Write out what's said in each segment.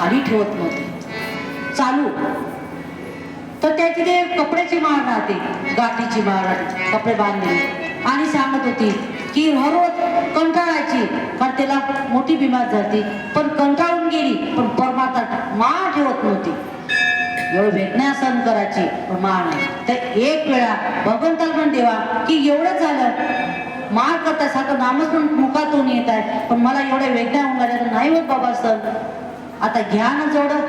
खाली ठेवत नव्हते, चालू. तर त्याची ते कपड्याची माळ राहते, गाठीची माळ राहते, कपडे बांधलेली, आणि सांगत होती की रोज कंटाळायची, कारण त्याला मोठी बिमार झाली, पण कंटाळून गेली, पण परमार्थात माळ ठेवत नव्हती. एवढं वेदना सहन करायची, पण माळ नाही. तर एक वेळा भगवंताला पण देवा की एवढं झालं, माळ करता सारखं नामच पण मुखातून येत आहे, पण मला एवढ्या वेदना होऊन गेल्या तर नाही होत बाबा सण, आता घ्या ना जेवढं.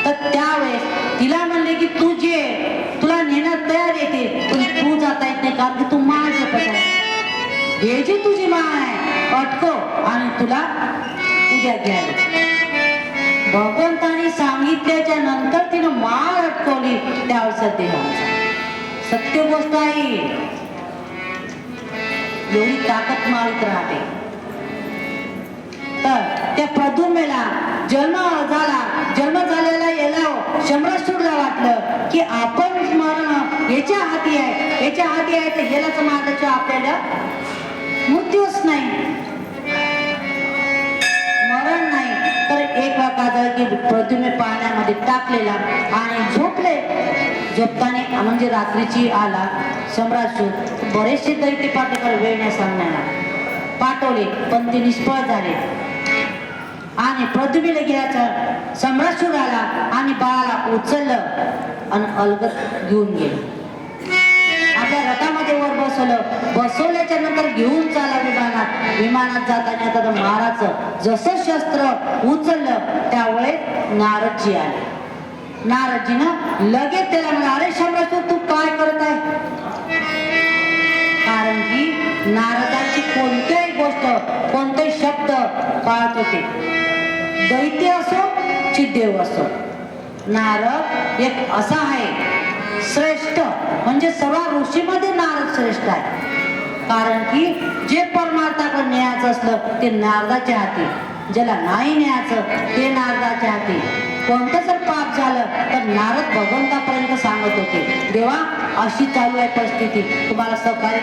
तर त्यावेळेस तिला म्हणले की तू जे तुला नेण्यात तयार येते, पण तू जाता येत नाही, कारण की तू माळ जपत आहे. हे जी तुझी माळ आहे अटकव आणि तुला उद्या घ्यायला. भगवंतानी सांगितल्याच्या नंतर तिनं माळ अटकवली, त्यावेळेस देहांचा. सत्य गोष्ट आहे, एवढी ताकद माळीत राहते. तर त्या प्रद्युम्नेला जन्म झालेला याला शंभरासुरला वाटलं की आपण मरण याच्या हाती आहे, याच्या हाती आहे, तर यालाच मारायचं, आपल्याला मृत्यूच नाही, मरण नाही. तर एक वाका की प्रद्युम्ने पाण्यामध्ये टाकलेला आणि झोपले. झोपताना म्हणजे रात्रीची आला शंभरासूर. बरेचसे दैत्य पाठीकडे वेळ नाही सांगण्याला पाठवले, पण ते निष्फळ झाले. आणि प्रद्युम्नेला घ्यायचं, शंभरासूर आला आणि बाळाला उचललं आणि अलगद घेऊन गेलं. आपल्या रथामध्ये वर बसवल्याच्या नंतर घेऊन चाला विमानात जाताना. आता महाराज जसं शस्त्र उचललं त्यावेळेस नारदजी आले. नारदजीनं लगेच त्याला म्हणाले, अरे शंभरासूर तू काय करत आहे? कारण की नारदाची कोणत्याही गोष्ट, कोणतेही शब्द पाळत होते, दैत्य असो चिदेव असो. नारद एक असा आहे श्रेष्ठ, म्हणजे सर्व ऋषीमध्ये नारद श्रेष्ठ आहे. कारण की जे परमार्थाकडे न्यायचं असलं ते नारदाच्या हाती, ज्याला नाही न्यायचं ते नारदाच्या हाती. कोणतं जर पाप झालं तर नारद भगवंतापर्यंत सांगत होते, देवा अशी चालू आहे परिस्थिती, तुम्हाला सहकार्य